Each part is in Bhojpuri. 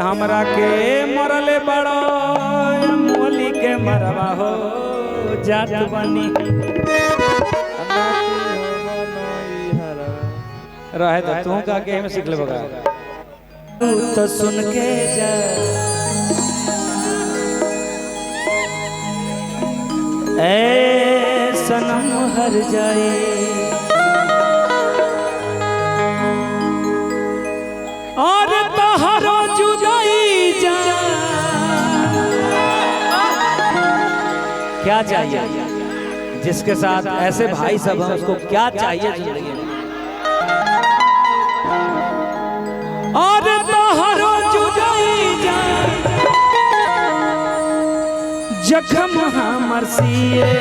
हमरा के मरले बड़ो मोली के मरवा हो जात बनी रहे तो तू का के में सीख ले बगा तो सुन के जा ए सनम हर जाए और तहरो जुदाई जा क्या चाहिए जिसके साथ ऐसे भाई सब हैं उसको क्या चाहिए जिंदगी में और तहरो जुदाई जा जखम हमर सिए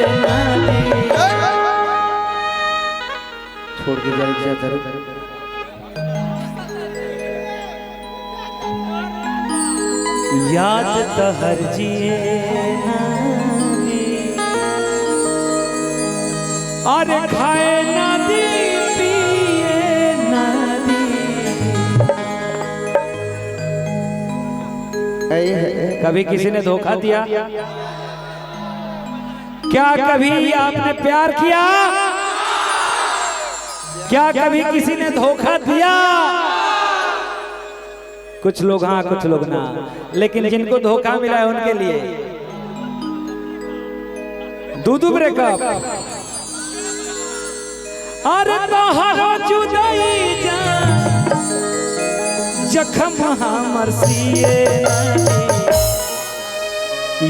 छोड़ के जाए क्या याद तहर जिए और खाए ना दी पिए ना दी। कभी किसी ने धोखा दिया क्या? कभी आपने प्यार किया क्या? कभी किसी ने धोखा दिया? कुछ लोग हाँ कुछ लोग ना, लेकिन जिनको धोखा मिला है उनके लिए दूध ब्रेकअप। अरे तोहरो जुदाई जा जखम हमर सिए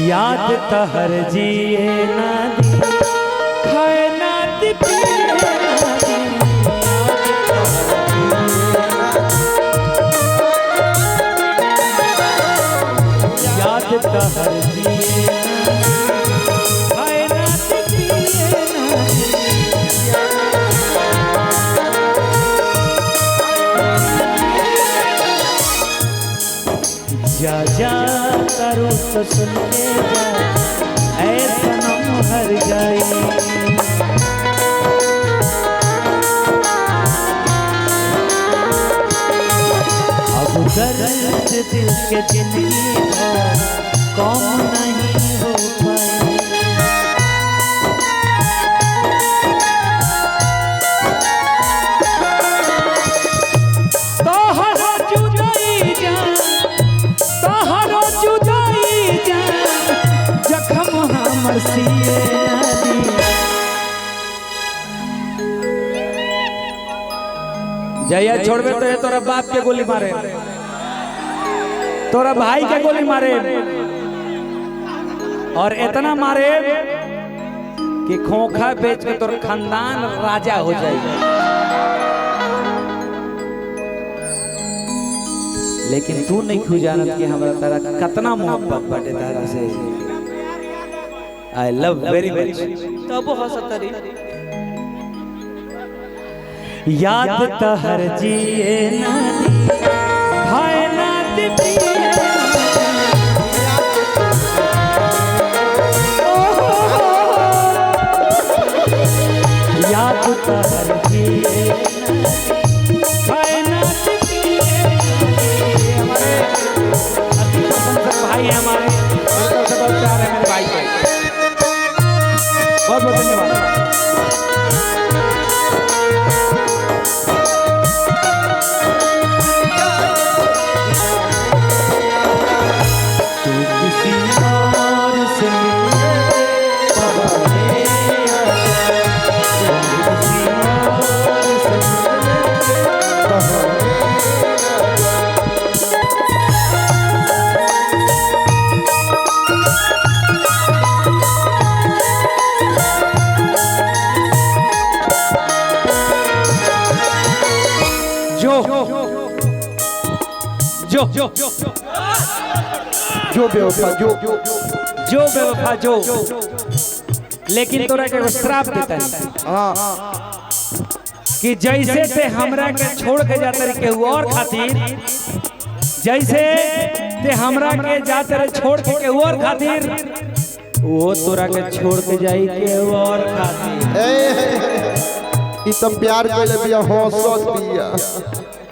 याद तहर जिए ना दी खाए ना दी पिए ना दी। याद तहर जिए खाए ना दी पिए ना दी। जा जा करो तो सुन के जा ऐ सनम हर जाए। अब दर्द दिल के जिंदगी का कौन नहीं हो पाए। जया छोड़बे तो तोरा बाप के गोली मारे, तोरा भाई के गोली मारे और इतना मारे कि खोखा बेच के तोर खानदान राजा हो जाएगा। लेकिन तू नहीं खू जानत कि हमरा तारा कितना मोहब्बत बाटे तारा से। आई लव वेरी मच। तब हंसतरी याद तहर जिए ना दी खाए ना दी पिए याद तहर जिए खाए ना दी पिए। हमारे अति पसंद भाई है, हमारे सबसे बहुत प्यार है मेरे भाई को। बहुत बहुत धन्यवाद। जो बेवफा जो लेकिन तोरा के श्राप देता है कि जैसे ते हमरा के छोड़ के जाते रहे केहू और खातिर, जैसे ते हमरा के जाते रहे छोड़ के केहू और खातिर, वो तोरा के छोड़ के जाई केहू और खातिर। ई त प्यार कइले बिया हंसत बिया।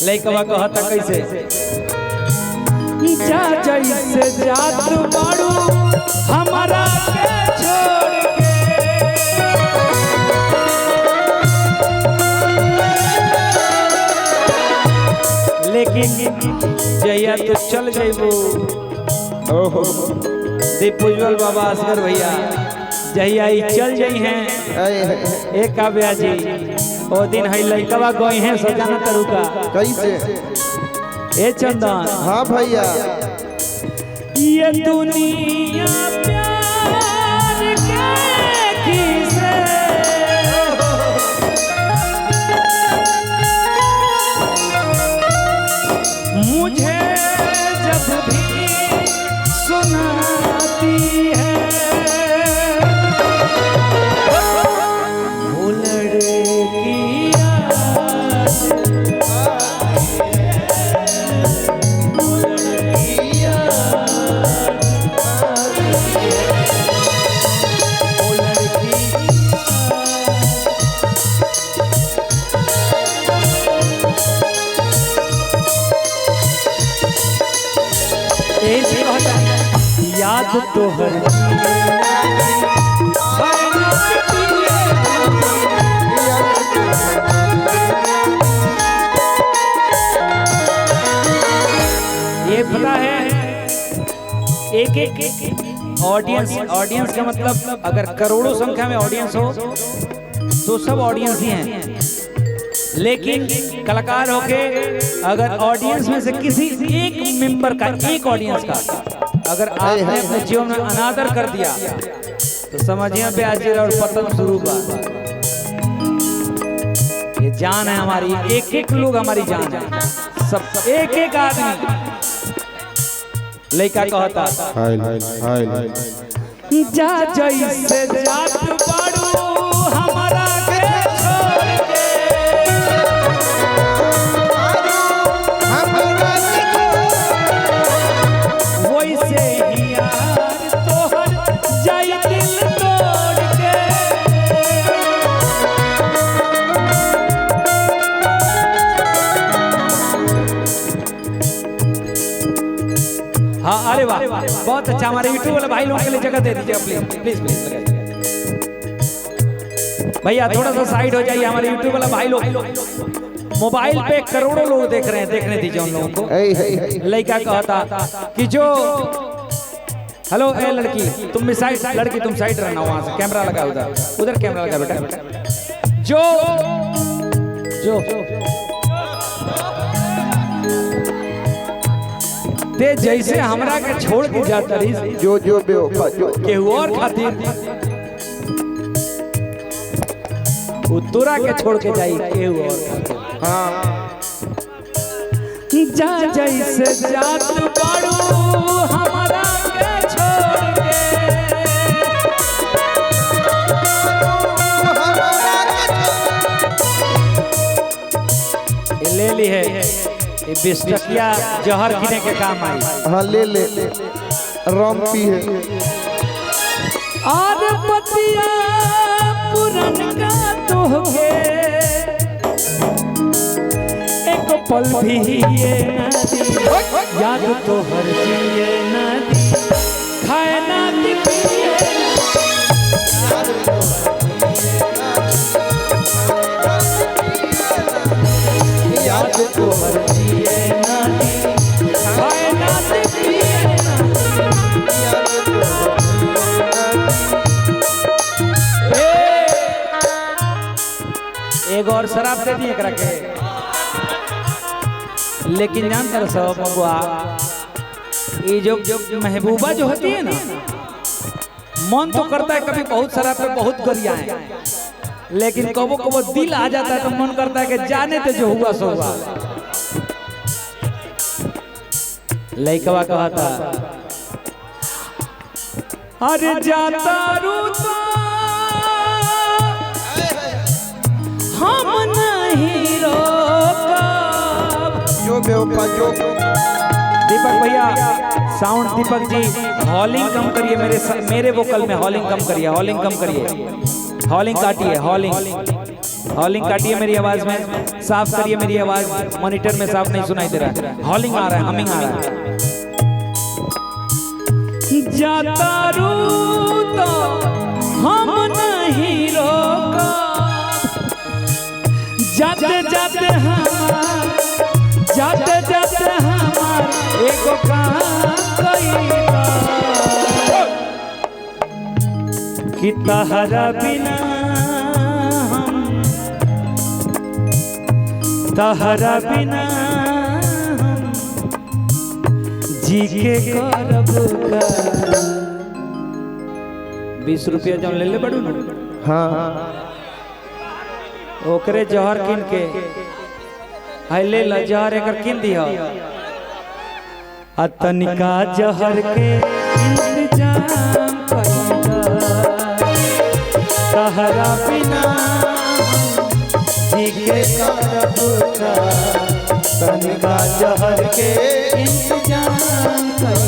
लइकवा कहता कैसे जात बाड़ू हमारा के छोड़ के। लेकिन जहिया तो चल जइबू ओहो दीप उज्जवल बाबा असगर भैया जहिया ही चल जाई हैं एक काव्या जी ओ दिन है लइकवा गई हैं सजाना तरुका कैसे ए चंदन हाँ भैया ये दुनिया प्यार के किसे मुझे जब भी सुनाती है वो लड़की याद तो हर ये पता है एक एक ऑडियंस का मतलब अगर करोड़ों संख्या में ऑडियंस हो तो सब ऑडियंस ही हैं, लेकिन कलाकार होके अगर ऑडियंस में से किसी एक मेंबर का एक ऑडियंस का अगर आपने अपने जीवन में अनादर कर दिया तो समझिए ब्याजी और पतन शुरू बा। ये जान है हमारी, एक एक लोग हमारी जान है, सब एक एक आदमी लड़का कहता जा जैसे जात बाड़ू हमारा के छोड़ के वैसे ही यार तोहर जाई दिल तोड़ के। हाँ अरे वाह बहुत अच्छा, हमारे यूट्यूब वाले भाई लोगों के लिए जगह दे दीजिए प्लीज प्लीज प्लीज भैया थोड़ा सा साइड हो जाइए। हमारे यूट्यूब वाला भाई लोग मोबाइल पे करोड़ों लोग देख रहे हैं, देखने दीजिए उन लोगों को। लड़का कहता कि जो हेलो ए लड़की तुम भी साइड, लड़की तुम साइड रहना, वहां से कैमरा लगा उधर कैमरा लगा बेटा। जो जो ते जैसे हमरा के छोड़ के जाता रही जो बेवफा जो केहू और खातिर तोरा के छोड़ के जाई केहू और खातिर। हाँ जा जैसे जात बाड़ू हमारा के छोड़ के। ले ली है ये 20 टकिया जहर पीने के काम आई। हाँ ले रम पी है और बतिया पुरन का तोहके एक पल भी ये न दी याद तो हर जिए न दी खाए न दी पिए याद तो हर जिए न दी खाए न दी पिए एक और शराब दे दिए एकरा के। लेकिन जान कर सब बबुआ ये जो महबूबा जो होती है ना, मन तो करता है कभी बहुत शराब पे बहुत गरियाएं, लेकिन कबो कबो दिल आ जाता है तो मन करता है कि जाने ते जो हुआ सो हुआ। लइकवा कहता अरे जाता रूता हम नहीं रोकब। जो बेवफा जो दीपक भैया साउंड दीपक जी हॉलिंग कम करिए, मेरे वोकल में हॉलिंग कम करिए, हॉलिंग कम करिए, हॉलिंग काटिए, हॉलिंग काटिए मेरी आवाज में, साफ करिए मेरी आवाज, मॉनिटर में साफ नहीं सुनाई दे रहा है, हॉलिंग आ रहा है, हमिंग आ रहा है। जाता रू तो हम नहीं रोका, जाते जाते हमार एगो काम कइला कि तहरा बिना जी के करब का। 20 रुपया जौन ले बड़ू ना, हाँ ओकरे जहर किन के हाय ले ला, जहर एकर किन दिया। तनिका जहर के इंतजाम कइला, तहरा बिना जी के करब का। तनिका जहर के इंतजाम कइला।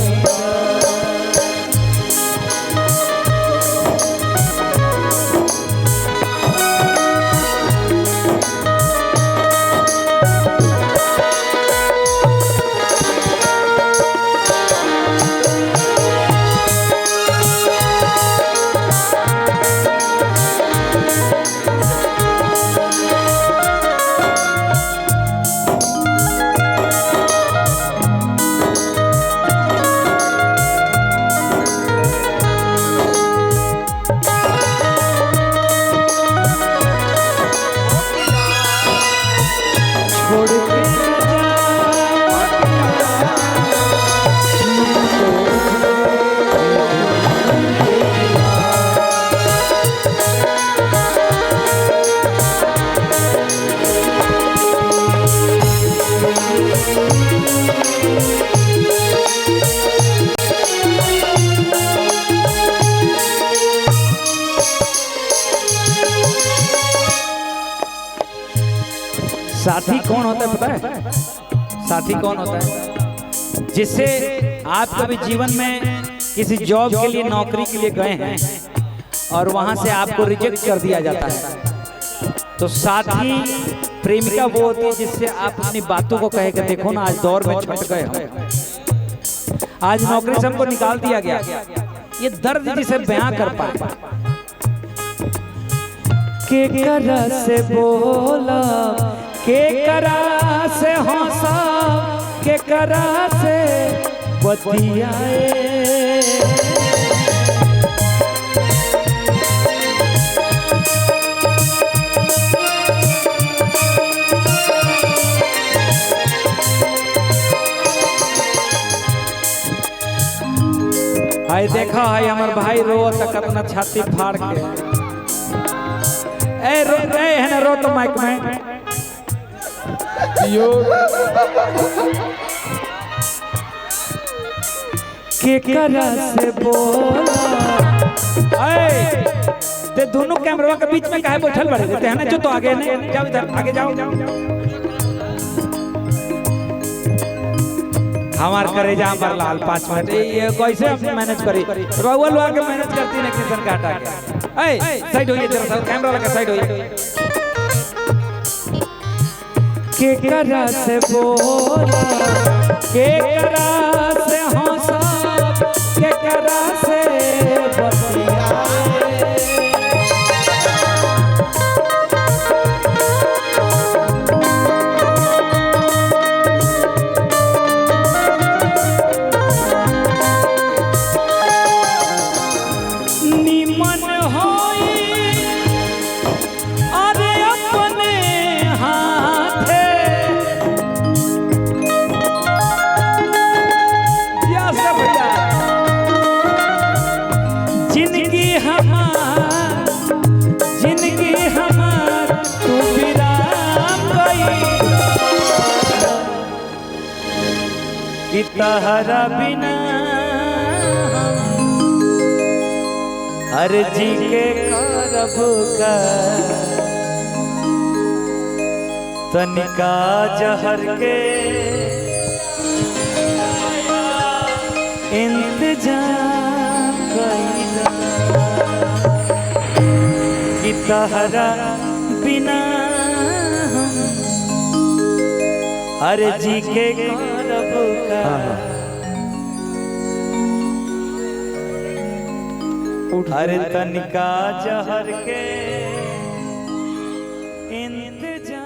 साथी कौन होता है पता है? साथी कौन होता है? जिससे आप कभी जीवन में किसी जॉब के लिए, नौकरी के लिए गए हैं और वहां से आपको रिजेक्ट कर दिया जाता है, तो साथी प्रेमिका वो होती है जिससे आप अपनी बातों को कहे कि देखो ना, आज दौर में छट गए हम, आज नौकरी से हमको निकाल दिया गया। ये दर्द जिसे बयां कर पाए। के करा से बोला, के करा से हंसा, के करा से बतियाए। हाय देखा है हमार भाई रो तक अपना छाती फाड़ के। ए रो है ना, रो तो माइक में यो के करा से बोला। ते दोनों कैमरा के बीच में काहे बैठल बड़े देते हैं ना, जो तो आगे नहीं जाओ, इधर आगे जाओ। हमार करे जा पर लाल 5 मिनट ये कैसे अपने मैनेज करी, रउआ लोग के मैनेज करती ना किशन काटा के। ए साइड होइए जरा सा, कैमरा लगा साइड होइए। के करा से बोला, के करा से हंसा, के करा से निमन होई अरे अपने हाथे। जिंदगी हमार तू विराम गई, कि तहरा बिना हर जी के करब का। तनिका जहर के इंतजाम कइला, कि तहरा बिना हर जी के करब का। अरे तनिका जहर के इंतजार